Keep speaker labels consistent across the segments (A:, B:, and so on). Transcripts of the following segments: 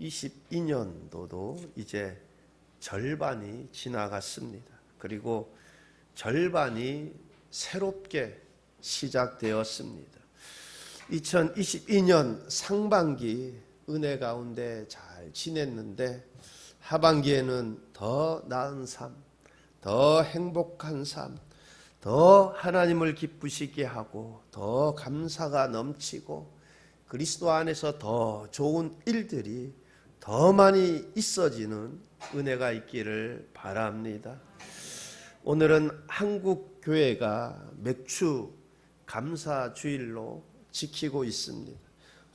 A: 2022년도도 이제 절반이 지나갔습니다. 그리고 절반이 새롭게 시작되었습니다. 2022년 상반기 은혜 가운데 잘 지냈는데 하반기에는 더 나은 삶, 더 행복한 삶, 더 하나님을 기쁘시게 하고 더 감사가 넘치고 그리스도 안에서 더 좋은 일들이 더 많이 있어지는 은혜가 있기를 바랍니다. 오늘은 한국 교회가 맥주 감사 주일로 지키고 있습니다.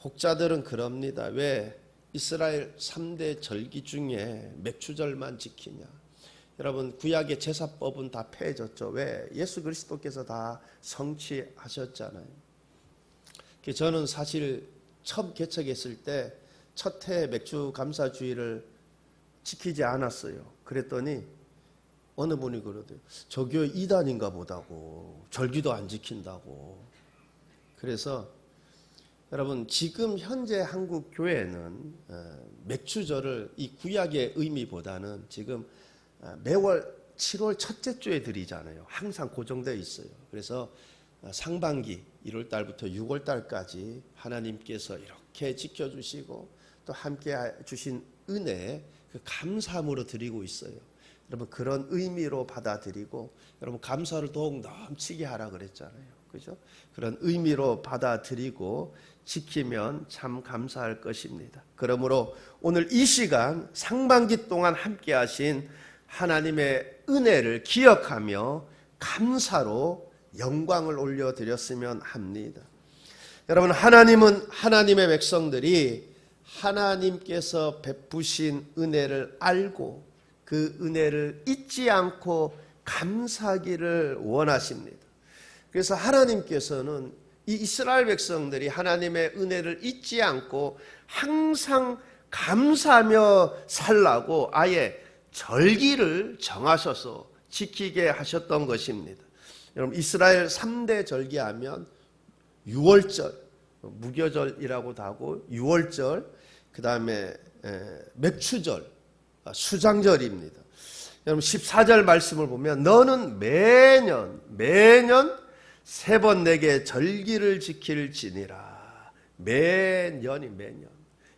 A: 혹자들은 그럽니다. 왜 이스라엘 3대 절기 중에 맥주절만 지키냐? 여러분, 구약의 제사법은 다 폐해졌죠. 왜? 예수 그리스도께서 다 성취하셨잖아요. 저는 사실 처음 개척했을 때 첫 해 맥주 감사주의를 지키지 않았어요. 그랬더니 어느 분이 그러대요. 저 교회 이단인가 보다고, 절기도 안 지킨다고. 그래서 여러분, 지금 현재 한국 교회는 맥주절을 이 구약의 의미보다는 지금 매월 7월 첫째 주에 드리잖아요. 항상 고정되어 있어요. 그래서 상반기 1월 달부터 6월 달까지 하나님께서 이렇게 지켜주시고 또 함께 주신 은혜, 그 감사함으로 드리고 있어요. 여러분, 그런 의미로 받아들이고, 여러분 감사를 더욱 넘치게 하라 그랬잖아요. 그죠? 그런 의미로 받아들이고 지키면 참 감사할 것입니다. 그러므로 오늘 이 시간 상반기 동안 함께 하신 하나님의 은혜를 기억하며 감사로 영광을 올려드렸으면 합니다. 여러분, 하나님은 하나님의 백성들이 하나님께서 베푸신 은혜를 알고 그 은혜를 잊지 않고 감사하기를 원하십니다. 그래서 하나님께서는 이 이스라엘 백성들이 하나님의 은혜를 잊지 않고 항상 감사하며 살라고 아예 절기를 정하셔서 지키게 하셨던 것입니다. 여러분, 이스라엘 3대 절기하면 유월절, 무교절이라고도 하고 유월절, 그 다음에 맥추절, 수장절입니다. 여러분, 14절 말씀을 보면 너는 매년 3번 내게 절기를 지킬지니라. 매년.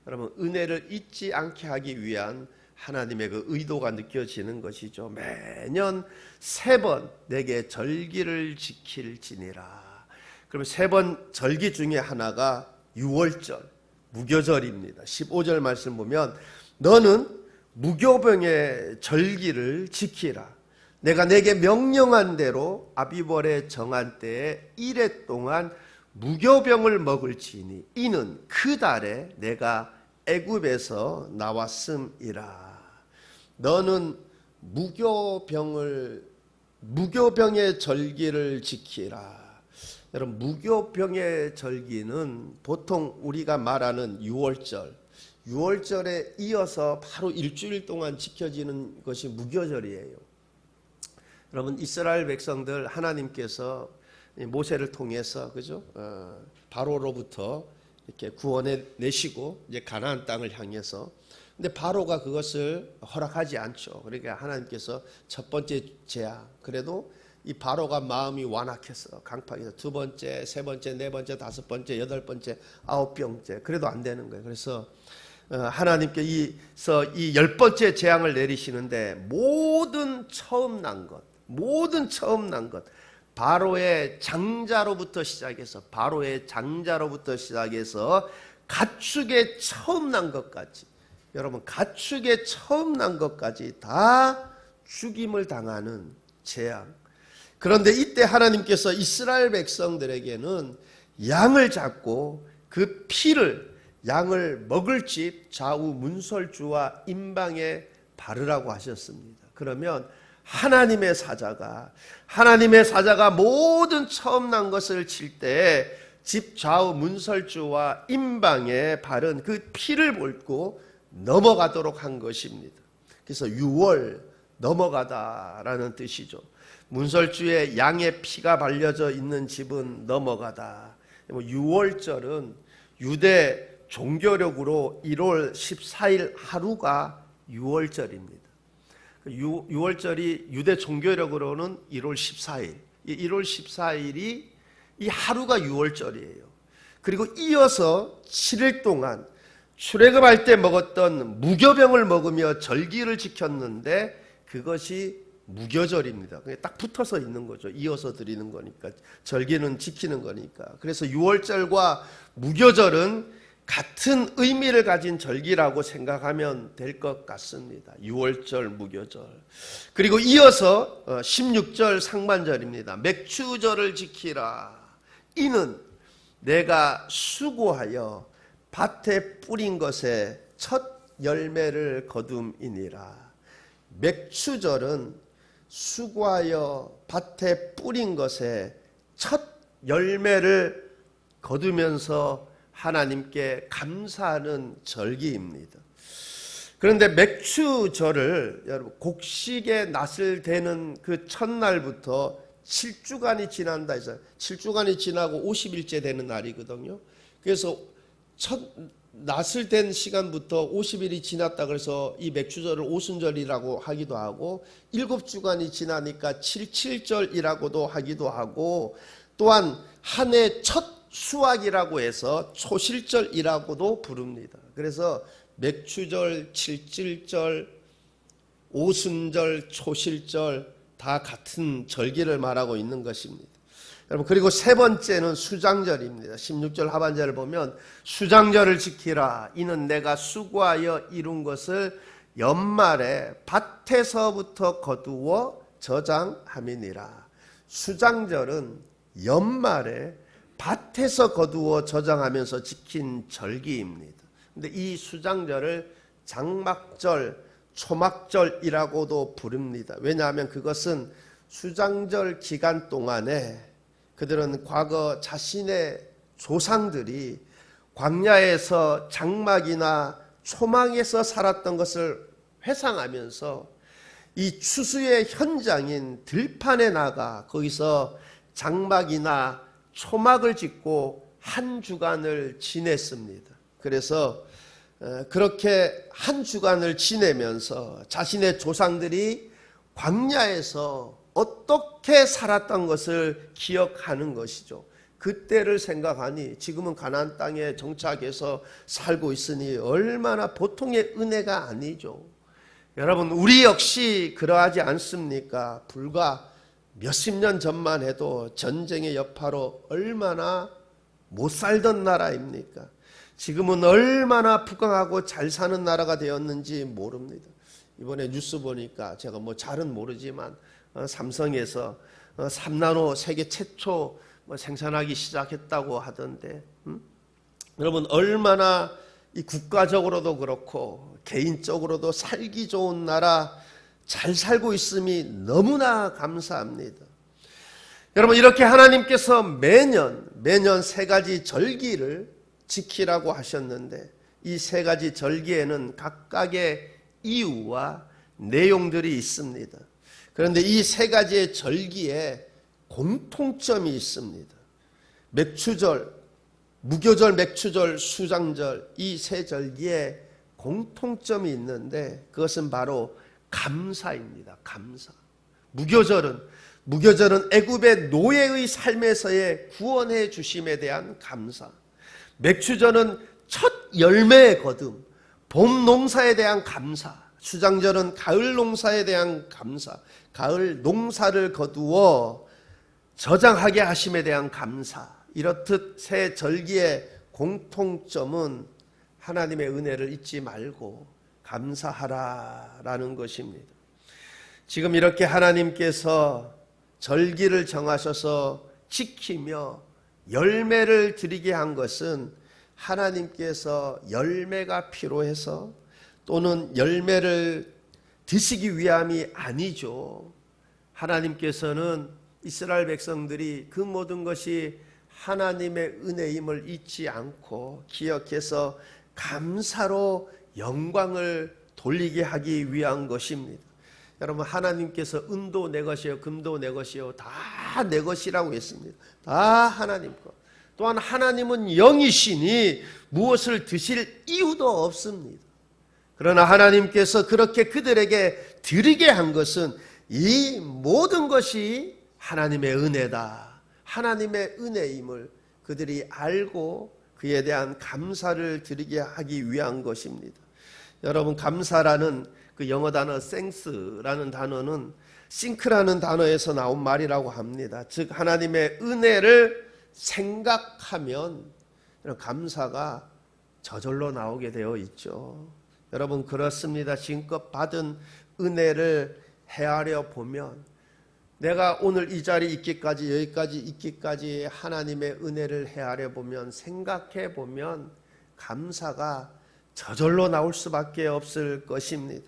A: 여러분, 은혜를 잊지 않게 하기 위한 하나님의 그 의도가 느껴지는 것이죠. 매년 3번 내게 절기를 지킬지니라. 그러면 3번 절기 중에 하나가 유월절, 무교절입니다. 15절 말씀 보면 너는 무교병의 절기를 지키라. 내가 내게 명령한 대로 아비벌에 정한 때에 1해 동안 무교병을 먹을지니 이는 그 달에 내가 애굽에서 나왔음이라. 너는 무교병의 절기를 지키라. 여러분, 무교병의 절기는 보통 우리가 말하는 유월절에 이어서 바로 일주일 동안 지켜지는 것이 무교절이에요. 여러분, 이스라엘 백성들 하나님께서 모세를 통해서 그죠? 바로로부터 이렇게 구원해 내시고 이제 가나안 땅을 향해서, 근데 바로가 그것을 허락하지 않죠. 그러니까 하나님께서 첫 번째 재앙, 그래도 이 바로가 마음이 완악해서 강팍해서 두 번째, 세 번째, 네 번째, 다섯 번째, 여덟 번째, 아홉 번째, 그래도 안 되는 거예요. 그래서 하나님께서 이 10번째 재앙을 내리시는데 모든 처음 난 것, 바로의 장자로부터 시작해서 가축의 처음 난 것까지, 여러분, 가축의 처음 난 것까지 다 죽임을 당하는 재앙. 그런데 이때 하나님께서 이스라엘 백성들에게는 양을 잡고 그 피를 양을 먹을 집 좌우 문설주와 임방에 바르라고 하셨습니다. 그러면 하나님의 사자가 모든 처음 난 것을 칠 때 집 좌우 문설주와 임방에 바른 그 피를 밟고 넘어가도록 한 것입니다. 그래서 6월 넘어가다라는 뜻이죠. 문설주에 양의 피가 발려져 있는 집은 넘어가다. 6월절은 유대 종교력으로 1월 14일 하루가 유월절입니다. 6월절이 유대 종교력으로는 1월 14일. 이 1월 14일이 이 하루가 6월절이에요. 그리고 이어서 7일 동안 출애굽할 때 먹었던 무교병을 먹으며 절기를 지켰는데 그것이 무교절입니다. 그게 딱 붙어서 있는 거죠. 이어서 드리는 거니까. 절기는 지키는 거니까. 그래서 6월절과 무교절은 같은 의미를 가진 절기라고 생각하면 될 것 같습니다. 6월절, 무교절. 그리고 이어서 16절 상반절입니다. 맥추절을 지키라. 이는 내가 수고하여 밭에 뿌린 것에 첫 열매를 거둠이니라. 맥추절은 수고하여 밭에 뿌린 것에 첫 열매를 거두면서 하나님께 감사하는 절기입니다. 그런데 맥추절을 여러분 곡식의 낫을 대는 그 첫날부터 7주간이 지난다 해서 7주간이 지나고 50일째 되는 날이거든요. 그래서 첫 낫을 댄 시간부터 50일이 지났다 그래서 이 맥추절을 오순절이라고 하기도 하고 7주간이 지나니까 77절이라고도 하기도 하고 또한 한 해 첫 수확이라고 해서 초실절이라고도 부릅니다. 그래서 맥추절, 칠칠절, 오순절, 초실절 다 같은 절기를 말하고 있는 것입니다. 여러분 그리고 세 번째는 수장절입니다. 16절 하반절을 보면 수장절을 지키라. 이는 내가 수고하여 이룬 것을 연말에 밭에서부터 거두어 저장함이니라. 수장절은 연말에 밭에서 거두어 저장하면서 지킨 절기입니다. 근데 이 수장절을 장막절, 초막절이라고도 부릅니다. 왜냐하면 그것은 수장절 기간 동안에 그들은 과거 자신의 조상들이 광야에서 장막이나 초막에서 살았던 것을 회상하면서 이 추수의 현장인 들판에 나가 거기서 장막이나 초막을 짓고 한 주간을 지냈습니다. 그래서 그렇게 한 주간을 지내면서 자신의 조상들이 광야에서 어떻게 살았던 것을 기억하는 것이죠. 그때를 생각하니 지금은 가나안 땅에 정착해서 살고 있으니 얼마나 보통의 은혜가 아니죠. 여러분 우리 역시 그러하지 않습니까? 불과 몇십 년 전만 해도 전쟁의 여파로 얼마나 못 살던 나라입니까? 지금은 얼마나 부강하고 잘 사는 나라가 되었는지 모릅니다. 이번에 뉴스 보니까 제가 뭐 잘은 모르지만 삼성에서 3나노 세계 최초 생산하기 시작했다고 하던데 여러분 얼마나 이 국가적으로도 그렇고 개인적으로도 살기 좋은 나라 잘 살고 있음이 너무나 감사합니다. 여러분 이렇게 하나님께서 매년 세 가지 절기를 지키라고 하셨는데 이 세 가지 절기에는 각각의 이유와 내용들이 있습니다. 그런데 이 세 가지의 절기에 공통점이 있습니다. 맥추절, 무교절, 맥추절, 수장절 이 세 절기에 공통점이 있는데 그것은 바로 감사입니다. 감사. 무교절은 애굽의 노예의 삶에서의 구원해 주심에 대한 감사. 맥추절은 첫 열매의 거둠, 봄 농사에 대한 감사. 수장절은 가을 농사에 대한 감사. 가을 농사를 거두어 저장하게 하심에 대한 감사. 이렇듯 새 절기의 공통점은 하나님의 은혜를 잊지 말고 감사하라라는 것입니다. 지금 이렇게 하나님께서 절기를 정하셔서 지키며 열매를 드리게 한 것은 하나님께서 열매가 필요해서 또는 열매를 드시기 위함이 아니죠. 하나님께서는 이스라엘 백성들이 그 모든 것이 하나님의 은혜임을 잊지 않고 기억해서 감사로 영광을 돌리게 하기 위한 것입니다. 여러분 하나님께서 은도 내 것이요 금도 내 것이요 다 내 것이라고 했습니다. 다 하나님 것. 또한 하나님은 영이시니 무엇을 드실 이유도 없습니다. 그러나 하나님께서 그렇게 그들에게 드리게 한 것은 이 모든 것이 하나님의 은혜다. 하나님의 은혜임을 그들이 알고 그에 대한 감사를 드리게 하기 위한 것입니다. 여러분, 감사라는 그 영어 단어 thanks라는 단어는 싱크라는 단어에서 나온 말이라고 합니다. 즉 하나님의 은혜를 생각하면 감사가 저절로 나오게 되어 있죠. 여러분, 그렇습니다. 지금껏 받은 은혜를 헤아려 보면 내가 오늘 이 자리에 있기까지, 여기까지 있기까지 하나님의 은혜를 헤아려 보면, 생각해 보면 감사가 저절로 나올 수밖에 없을 것입니다.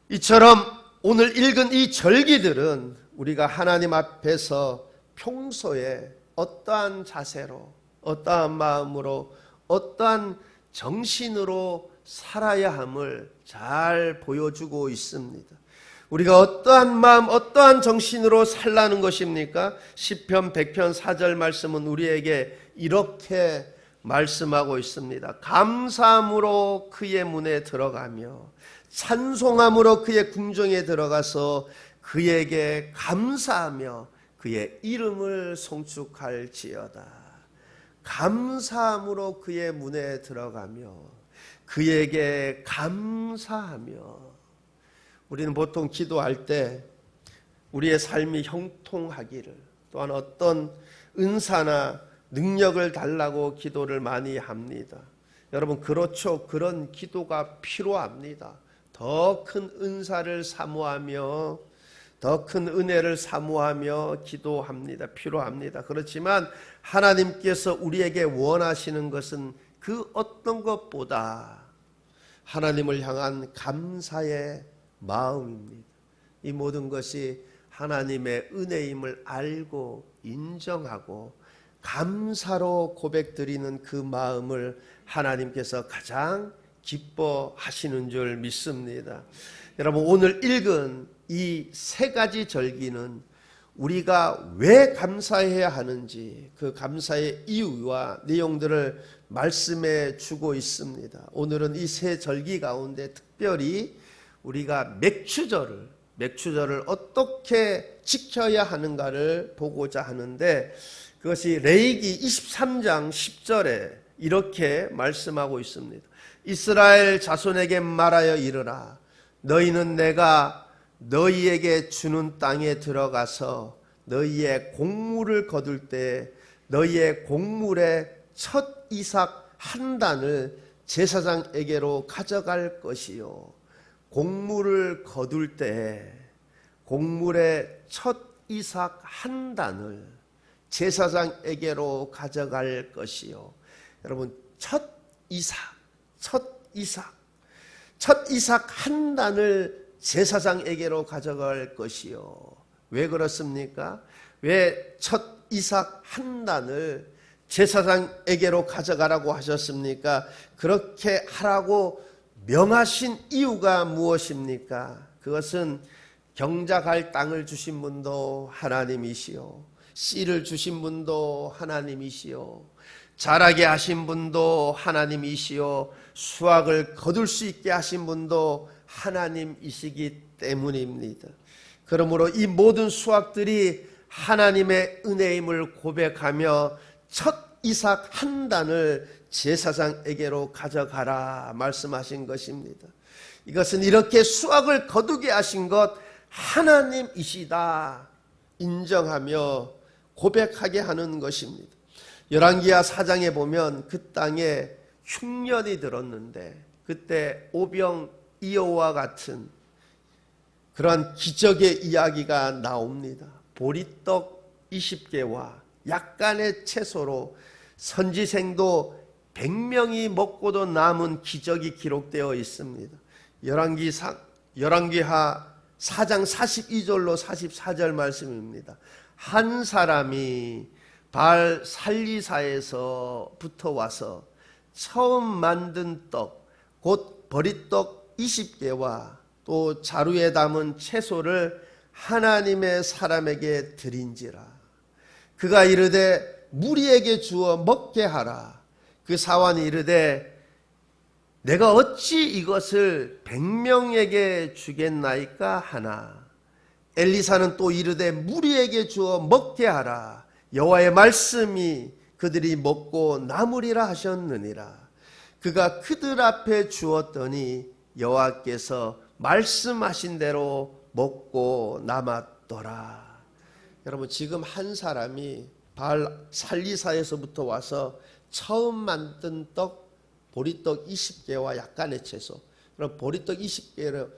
A: 이처럼 오늘 읽은 이 절기들은 우리가 하나님 앞에서 평소에 어떠한 자세로, 어떠한 마음으로, 어떠한 정신으로 살아야 함을 잘 보여주고 있습니다. 우리가 어떠한 마음, 어떠한 정신으로 살라는 것입니까? 시편 100편 4절 말씀은 우리에게 이렇게 말씀하고 있습니다. 감사함으로 그의 문에 들어가며 찬송함으로 그의 궁정에 들어가서 그에게 감사하며 그의 이름을 송축할지어다. 감사함으로 그의 문에 들어가며 그에게 감사하며. 우리는 보통 기도할 때 우리의 삶이 형통하기를, 또한 어떤 은사나 능력을 달라고 기도를 많이 합니다. 여러분, 그렇죠. 그런 기도가 필요합니다. 더 큰 은사를 사모하며 더 큰 은혜를 사모하며 기도합니다. 필요합니다. 그렇지만 하나님께서 우리에게 원하시는 것은 그 어떤 것보다 하나님을 향한 감사의 마음입니다. 이 모든 것이 하나님의 은혜임을 알고 인정하고 감사로 고백드리는 그 마음을 하나님께서 가장 기뻐하시는 줄 믿습니다. 여러분, 오늘 읽은 이 세 가지 절기는 우리가 왜 감사해야 하는지 그 감사의 이유와 내용들을 말씀해 주고 있습니다. 오늘은 이 세 절기 가운데 특별히 우리가 맥추절을 어떻게 지켜야 하는가를 보고자 하는데, 그것이 레위기 23장 10절에 이렇게 말씀하고 있습니다. 이스라엘 자손에게 말하여 이르라. 너희는 내가 너희에게 주는 땅에 들어가서 너희의 곡물을 거둘 때 너희의 곡물의 첫 이삭 한 단을 제사장에게로 가져갈 것이요. 곡물을 거둘 때 곡물의 첫 이삭 한 단을 제사장에게로 가져갈 것이요. 여러분, 첫 이삭 한 단을 제사장에게로 가져갈 것이요. 왜 그렇습니까? 왜 첫 이삭 한 단을 제사장에게로 가져가라고 하셨습니까? 그렇게 하라고 명하신 이유가 무엇입니까? 그것은 경작할 땅을 주신 분도 하나님이시요, 씨를 주신 분도 하나님이시요, 자라게 하신 분도 하나님이시요, 수확을 거둘 수 있게 하신 분도 하나님이시기 때문입니다. 그러므로 이 모든 수확들이 하나님의 은혜임을 고백하며 첫 이삭 한 단을 제사장에게로 가져가라 말씀하신 것입니다. 이것은 이렇게 수확을 거두게 하신 것 하나님이시다 인정하며 고백하게 하는 것입니다. 열왕기하 4장에 보면 그 땅에 흉년이 들었는데 그때 오병이어와 같은 그러한 기적의 이야기가 나옵니다. 보리떡 20개와 약간의 채소로 선지생도 100명이 먹고도 남은 기적이 기록되어 있습니다. 열왕기하 4장 42절로 44절 말씀입니다. 한 사람이 발 살리사에서부터 와서 처음 만든 떡, 곧 보리떡 20개와 또 자루에 담은 채소를 하나님의 사람에게 드린지라. 그가 이르되 무리에게 주어 먹게 하라. 그 사환이 이르되 내가 어찌 이것을 100명에게 주겠나이까 하나. 엘리사는 또 이르되 무리에게 주어 먹게 하라. 여호와의 말씀이 그들이 먹고 남으리라 하셨느니라. 그가 그들 앞에 주었더니 여호와께서 말씀하신 대로 먹고 남았더라. 여러분, 지금 한 사람이 바알 살리사에서부터 와서 처음 만든 떡, 보리떡 20개와 약간의 채소. 그럼 보리떡 20개를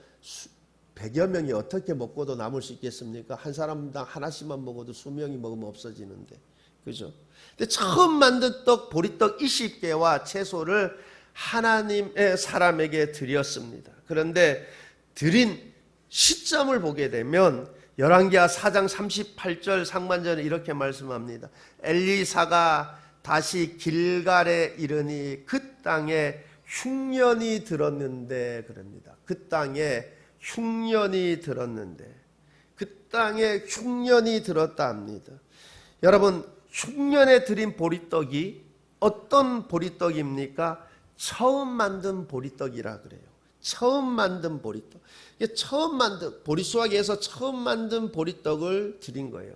A: 100여 명이 어떻게 먹고도 남을 수 있겠습니까? 한 사람당 하나씩만 먹어도 수명이 먹으면 없어지는데. 그죠? 근데 처음 만든 떡, 보리떡 20개와 채소를 하나님의 사람에게 드렸습니다. 그런데 드린 시점을 보게 되면 열왕기하 4장 38절 상반절에 이렇게 말씀합니다. 엘리사가 다시 길갈에 이르니 그 땅에 흉년이 들었는데, 그럽니다. 그 땅에 흉년이 들었는데, 그 땅에 흉년이 들었다 합니다. 여러분, 흉년에 들인 보리떡이 어떤 보리떡입니까? 처음 만든 보리떡이라 그래요. 처음 만든 보리떡. 이게 처음 만든, 보리수확에서 처음 만든 보리떡을 드린 거예요.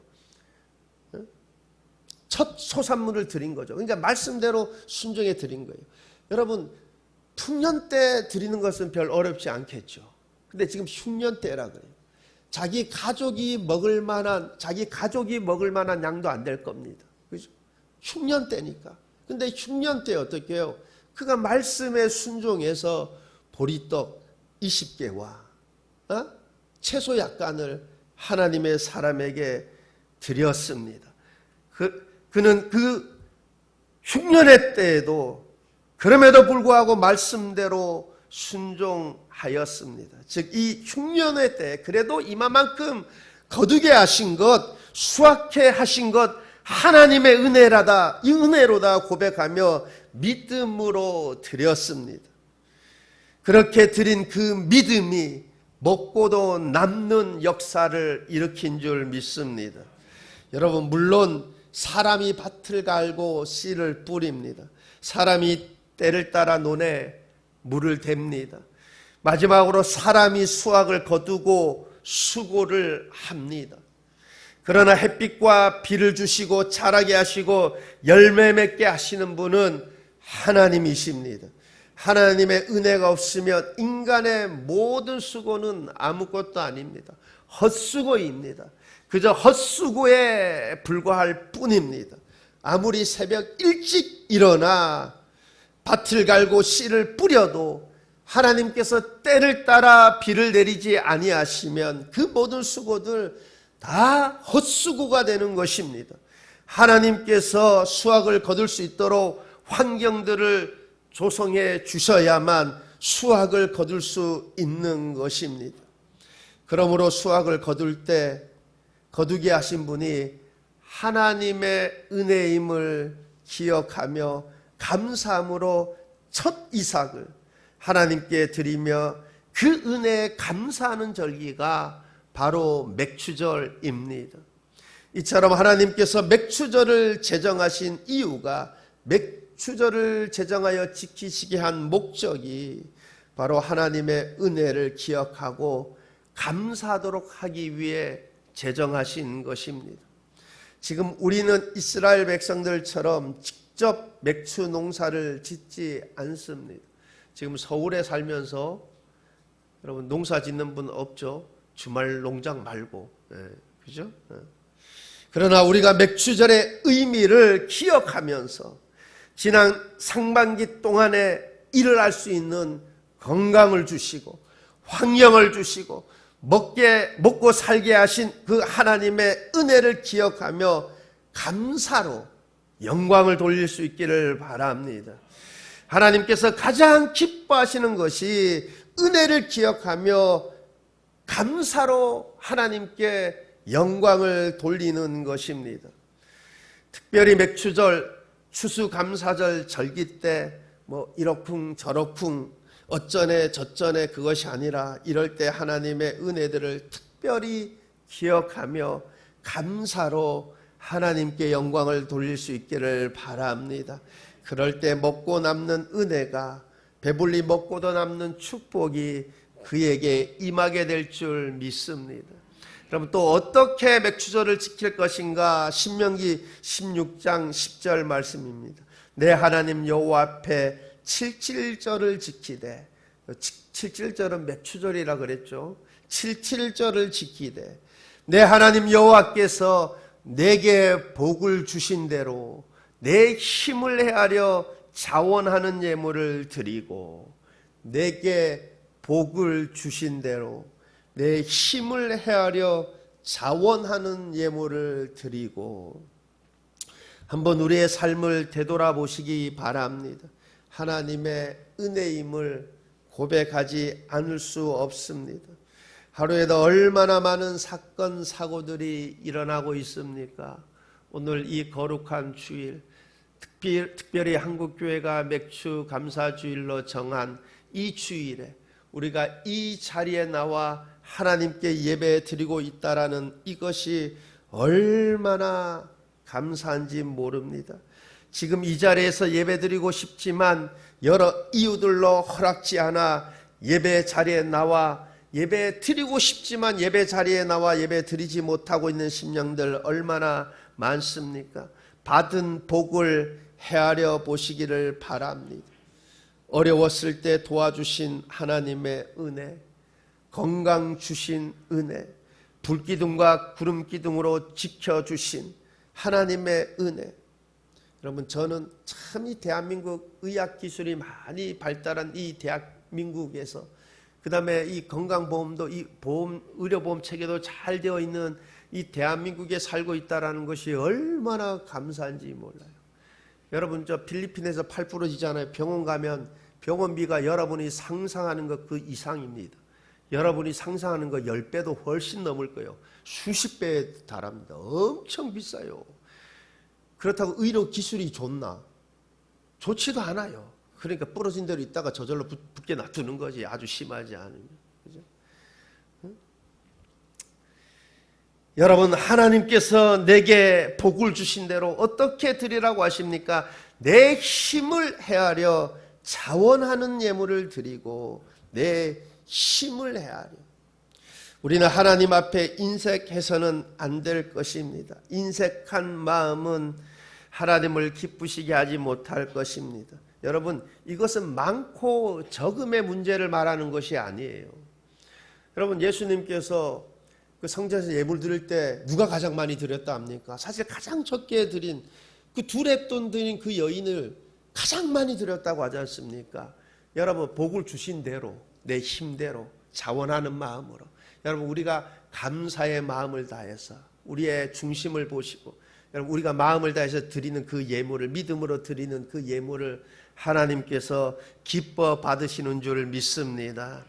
A: 첫 소산물을 드린 거죠. 그러니까 말씀대로 순종해 드린 거예요. 여러분, 풍년 때 드리는 것은 별 어렵지 않겠죠. 근데 지금 흉년 때라 그래요. 자기 가족이 먹을 만한 양도 안 될 겁니다. 그죠? 흉년 때니까. 근데 흉년 때 어떻게 해요? 그가 말씀에 순종해서 보리떡 20개와 채소 약간을 하나님의 사람에게 드렸습니다. 그는 그 흉년의 때에도 그럼에도 불구하고 말씀대로 순종하였습니다. 즉 이 흉년의 때 그래도 이만큼 거두게 하신 것, 수확해 하신 것 하나님의 은혜라다, 이 은혜로다 고백하며 믿음으로 드렸습니다. 그렇게 드린 그 믿음이 먹고도 남는 역사를 일으킨 줄 믿습니다. 여러분, 물론 사람이 밭을 갈고 씨를 뿌립니다. 사람이 때를 따라 논에 물을 댑니다. 마지막으로 사람이 수확을 거두고 수고를 합니다. 그러나 햇빛과 비를 주시고 자라게 하시고 열매 맺게 하시는 분은 하나님이십니다. 하나님의 은혜가 없으면 인간의 모든 수고는 아무것도 아닙니다. 헛수고입니다. 그저 헛수고에 불과할 뿐입니다. 아무리 새벽 일찍 일어나 밭을 갈고 씨를 뿌려도 하나님께서 때를 따라 비를 내리지 아니하시면 그 모든 수고들 다 헛수고가 되는 것입니다. 하나님께서 수확을 거둘 수 있도록 환경들을 조성해 주셔야만 수확을 거둘 수 있는 것입니다. 그러므로 수확을 거둘 때 거두게 하신 분이 하나님의 은혜임을 기억하며 감사함으로 첫 이삭을 하나님께 드리며 그 은혜에 감사하는 절기가 바로 맥추절입니다. 이처럼 하나님께서 맥추절을 제정하신 이유가, 맥추절을 제정하여 지키시게 한 목적이 바로 하나님의 은혜를 기억하고 감사하도록 하기 위해 제정하신 것입니다. 지금 우리는 이스라엘 백성들처럼 직접 맥추 농사를 짓지 않습니다. 지금 서울에 살면서 여러분 농사 짓는 분 없죠? 주말 농장 말고. 그죠? 그러나 우리가 맥추절의 의미를 기억하면서 지난 상반기 동안에 일을 할 수 있는 건강을 주시고 환경을 주시고 먹고 살게 하신 그 하나님의 은혜를 기억하며 감사로 영광을 돌릴 수 있기를 바랍니다. 하나님께서 가장 기뻐하시는 것이 은혜를 기억하며 감사로 하나님께 영광을 돌리는 것입니다. 특별히 맥추절, 추수감사절 절기 때 이러쿵 저러쿵 어쩌네 저쩌네 그것이 아니라 이럴 때 하나님의 은혜들을 특별히 기억하며 감사로 하나님께 영광을 돌릴 수 있기를 바랍니다. 그럴 때 먹고 남는 은혜가, 배불리 먹고도 남는 축복이 그에게 임하게 될 줄 믿습니다. 그럼 또 어떻게 맥추절을 지킬 것인가? 신명기 16장 10절 말씀입니다. 내 하나님 여호와 앞에 칠칠절을 지키되, 칠칠절은 맥추절이라 그랬죠. 칠칠절을 지키되 내 하나님 여호와께서 내게 복을 주신 대로 내 힘을 헤아려 자원하는 예물을 드리고, 내게 복을 주신 대로 내 힘을 헤아려 자원하는 예물을 드리고. 한번 우리의 삶을 되돌아보시기 바랍니다. 하나님의 은혜임을 고백하지 않을 수 없습니다. 하루에도 얼마나 많은 사건 사고들이 일어나고 있습니까? 오늘 이 거룩한 주일, 특별히 한국교회가 맥주 감사주일로 정한 이 주일에 우리가 이 자리에 나와 하나님께 예배 드리고 있다라는 이것이 얼마나 감사한지 모릅니다. 지금 이 자리에서 예배 드리고 싶지만 여러 이유들로 허락지 않아 예배 자리에 나와 예배 드리고 싶지만 예배 자리에 나와 예배 드리지 못하고 있는 심령들 얼마나 많습니까? 받은 복을 헤아려 보시기를 바랍니다. 어려웠을 때 도와주신 하나님의 은혜, 건강 주신 은혜, 불기둥과 구름기둥으로 지켜주신 하나님의 은혜. 여러분, 저는 참 이 대한민국 의학기술이 많이 발달한 이 대한민국에서, 그 다음에 이 건강보험도, 이 의료보험 체계도 잘 되어 있는 이 대한민국에 살고 있다는 것이 얼마나 감사한지 몰라요. 여러분, 저 필리핀에서 팔 부러지잖아요. 병원 가면 병원비가 여러분이 상상하는 것 그 이상입니다. 여러분이 상상하는 거 10배도 훨씬 넘을 거예요. 수십 배에 달합니다. 엄청 비싸요. 그렇다고 의료 기술이 좋나? 좋지도 않아요. 그러니까 부러진 대로 있다가 저절로 붙게 놔두는 거지. 아주 심하지 않으면. 그죠? 응? 여러분, 하나님께서 내게 복을 주신 대로 어떻게 드리라고 하십니까? 내 힘을 헤아려 자원하는 예물을 드리고, 내 힘을 헤아려. 우리는 하나님 앞에 인색해서는 안 될 것입니다. 인색한 마음은 하나님을 기쁘시게 하지 못할 것입니다. 여러분, 이것은 많고 적음의 문제를 말하는 것이 아니에요. 여러분, 예수님께서 그 성전에서 예물 드릴 때 누가 가장 많이 드렸다 합니까? 사실 가장 적게 드린 그 2렙돈 드린 그 여인을 가장 많이 드렸다고 하지 않습니까? 여러분, 복을 주신 대로, 내 힘대로, 자원하는 마음으로, 여러분, 우리가 감사의 마음을 다해서 우리의 중심을 보시고, 여러분, 우리가 마음을 다해서 드리는 그 예물을, 믿음으로 드리는 그 예물을 하나님께서 기뻐 받으시는 줄 믿습니다.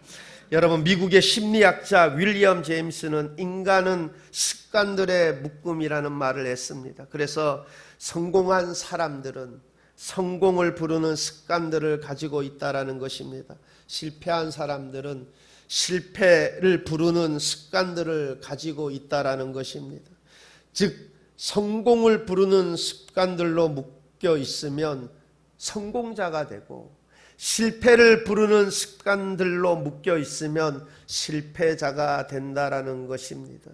A: 여러분, 미국의 심리학자 윌리엄 제임스는 인간은 습관들의 묶음이라는 말을 했습니다. 그래서 성공한 사람들은 성공을 부르는 습관들을 가지고 있다라는 것입니다. 실패한 사람들은 실패를 부르는 습관들을 가지고 있다라는 것입니다. 즉, 성공을 부르는 습관들로 묶여 있으면 성공자가 되고, 실패를 부르는 습관들로 묶여 있으면 실패자가 된다라는 것입니다.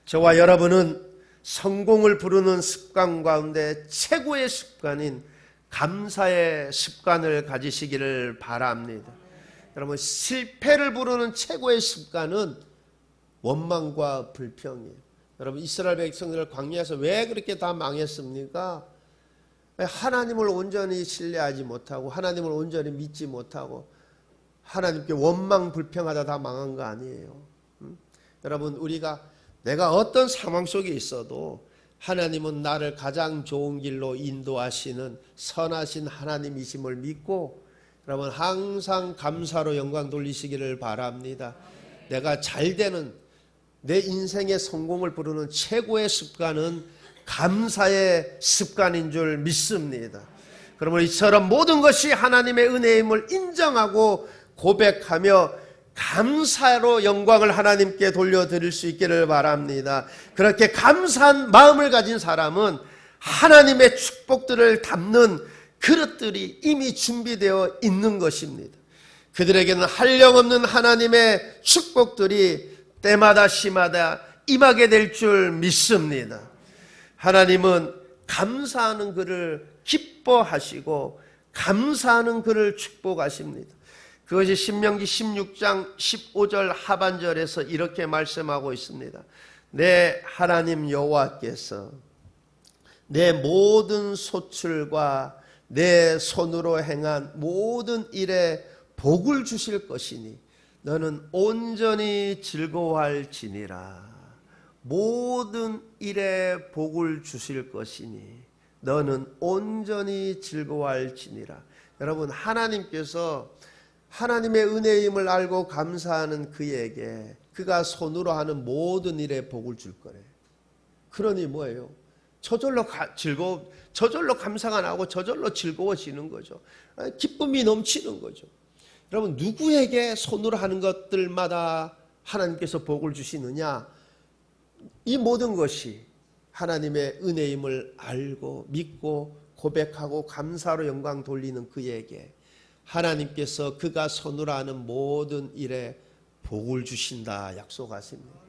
A: 저와 여러분은 성공을 부르는 습관 가운데 최고의 습관인 감사의 습관을 가지시기를 바랍니다. 여러분, 실패를 부르는 최고의 습관은 원망과 불평이에요. 여러분, 이스라엘 백성들 광야에서 왜 그렇게 다 망했습니까? 하나님을 온전히 신뢰하지 못하고, 하나님을 온전히 믿지 못하고, 하나님께 원망 불평하다 다 망한 거 아니에요. 여러분, 내가 어떤 상황 속에 있어도 하나님은 나를 가장 좋은 길로 인도하시는 선하신 하나님이심을 믿고, 여러분, 항상 감사로 영광 돌리시기를 바랍니다. 내가 잘 되는 내 인생의 성공을 부르는 최고의 습관은 감사의 습관인 줄 믿습니다. 그러므로 이처럼 모든 것이 하나님의 은혜임을 인정하고 고백하며 감사로 영광을 하나님께 돌려드릴 수 있기를 바랍니다. 그렇게 감사한 마음을 가진 사람은 하나님의 축복들을 담는 그릇들이 이미 준비되어 있는 것입니다. 그들에게는 한량없는 하나님의 축복들이 때마다 시마다 임하게 될 줄 믿습니다. 하나님은 감사하는 그를 기뻐하시고 감사하는 그를 축복하십니다. 그것이 신명기 16장 15절 하반절에서 이렇게 말씀하고 있습니다. 내 하나님 여호와께서 내 모든 소출과 내 손으로 행한 모든 일에 복을 주실 것이니 너는 온전히 즐거워할지니라. 모든 일에 복을 주실 것이니 너는 온전히 즐거워할지니라. 여러분, 하나님께서 하나님의 은혜임을 알고 감사하는 그에게 그가 손으로 하는 모든 일에 복을 줄 거래요. 그러니 뭐예요? 저절로 저절로 감사가 나고 저절로 즐거워지는 거죠. 기쁨이 넘치는 거죠. 여러분, 누구에게 손으로 하는 것들마다 하나님께서 복을 주시느냐? 이 모든 것이 하나님의 은혜임을 알고 믿고 고백하고 감사로 영광 돌리는 그에게 하나님께서 그가 손으로 하는 모든 일에 복을 주신다 약속하십니다.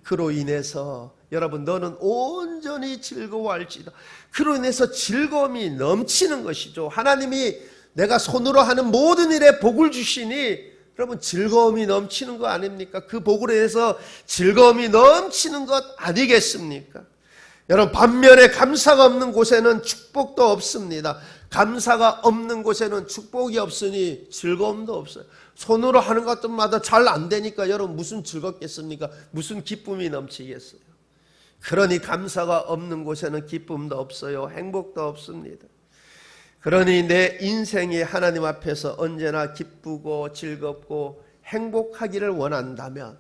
A: 그로 인해서 여러분, 너는 온전히 즐거워할지다. 그로 인해서 즐거움이 넘치는 것이죠. 하나님이 내가 손으로 하는 모든 일에 복을 주시니 여러분, 즐거움이 넘치는 거 아닙니까? 그 복으로 인해서 즐거움이 넘치는 것 아니겠습니까? 여러분, 반면에 감사가 없는 곳에는 축복도 없습니다. 감사가 없는 곳에는 축복이 없으니 즐거움도 없어요. 손으로 하는 것들마다 잘 안 되니까 여러분 무슨 즐겁겠습니까? 무슨 기쁨이 넘치겠어요? 그러니 감사가 없는 곳에는 기쁨도 없어요. 행복도 없습니다. 그러니 내 인생이 하나님 앞에서 언제나 기쁘고 즐겁고 행복하기를 원한다면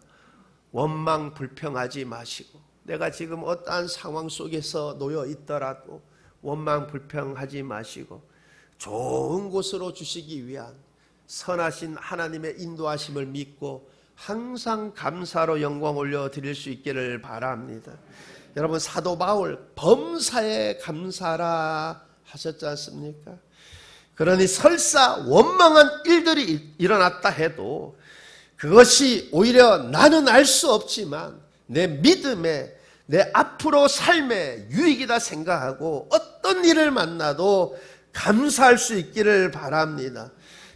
A: 원망 불평하지 마시고, 내가 지금 어떠한 상황 속에서 놓여 있더라도 원망 불평하지 마시고 좋은 곳으로 주시기 위한 선하신 하나님의 인도하심을 믿고 항상 감사로 영광 올려드릴 수 있기를 바랍니다. 여러분, 사도 바울 범사에 감사라 하셨지 않습니까? 그러니 설사 원망한 일들이 일어났다 해도 그것이 오히려 나는 알 수 없지만 내 믿음에, 내 앞으로 삶의 유익이다 생각하고 어떤 일을 만나도 감사할 수 있기를 바랍니다.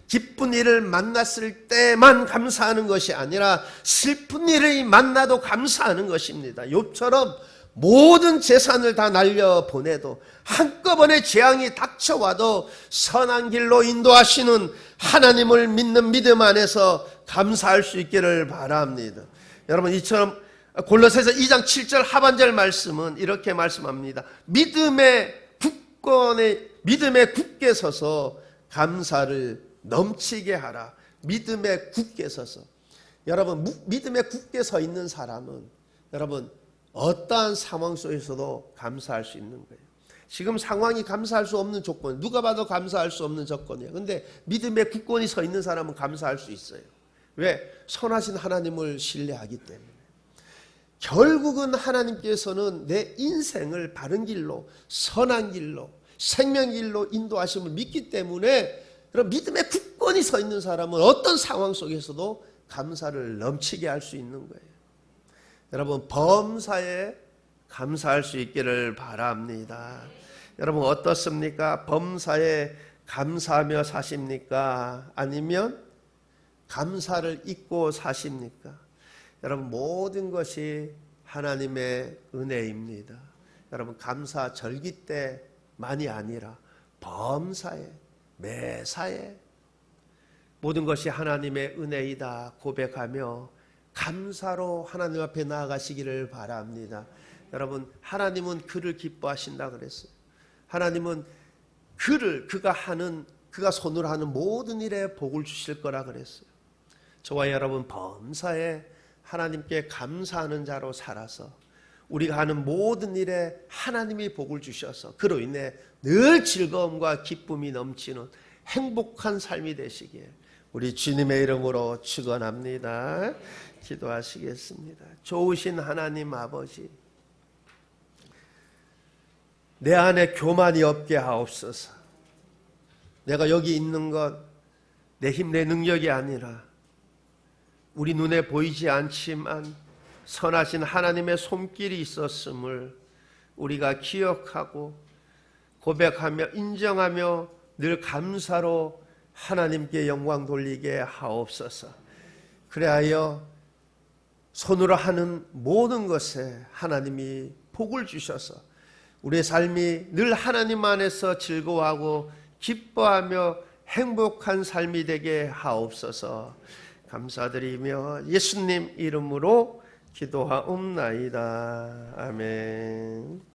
A: 기쁜 일을 만났을 때만 감사하는 것이 아니라 슬픈 일을 만나도 감사하는 것입니다. 욥처럼 모든 재산을 다 날려보내도 한꺼번에 재앙이 닥쳐와도 선한 길로 인도하시는 하나님을 믿는 믿음 안에서 감사할 수 있기를 바랍니다. 여러분, 이처럼 골로새서 2장 7절 하반절 말씀은 이렇게 말씀합니다. 믿음에 굳게 서서 감사를 넘치게 하라. 믿음에 굳게 서서. 여러분, 믿음에 굳게 서 있는 사람은 여러분 어떠한 상황 속에서도 감사할 수 있는 거예요. 지금 상황이 감사할 수 없는 조건, 누가 봐도 감사할 수 없는 조건이에요. 근데 믿음에 굳건히 서 있는 사람은 감사할 수 있어요. 왜? 선하신 하나님을 신뢰하기 때문에. 결국은 하나님께서는 내 인생을 바른 길로, 선한 길로, 생명길로 인도하심을 믿기 때문에 그럼 믿음에 굳건히 서 있는 사람은 어떤 상황 속에서도 감사를 넘치게 할 수 있는 거예요. 여러분, 범사에 감사할 수 있기를 바랍니다. 여러분, 어떻습니까? 범사에 감사하며 사십니까? 아니면 감사를 잊고 사십니까? 여러분, 모든 것이 하나님의 은혜입니다. 여러분, 감사 절기 때만이 아니라 범사에, 매사에 모든 것이 하나님의 은혜이다 고백하며 감사로 하나님 앞에 나아가시기를 바랍니다. 여러분, 하나님은 그를 기뻐하신다 그랬어요. 하나님은 그가 손으로 하는 모든 일에 복을 주실 거라 그랬어요. 저와 여러분, 범사에 하나님께 감사하는 자로 살아서 우리가 하는 모든 일에 하나님이 복을 주셔서 그로 인해 늘 즐거움과 기쁨이 넘치는 행복한 삶이 되시기에 우리 주님의 이름으로 축원합니다. 기도하시겠습니다. 좋으신 하나님 아버지, 내 안에 교만이 없게 하옵소서. 내가 여기 있는 것 내 힘, 내 능력이 아니라 우리 눈에 보이지 않지만 선하신 하나님의 손길이 있었음을 우리가 기억하고 고백하며 인정하며 늘 감사로 하나님께 영광 돌리게 하옵소서. 그래하여 손으로 하는 모든 것에 하나님이 복을 주셔서 우리의 삶이 늘 하나님 안에서 즐거워하고 기뻐하며 행복한 삶이 되게 하옵소서. 감사드리며 예수님 이름으로 기도하옵나이다. 아멘.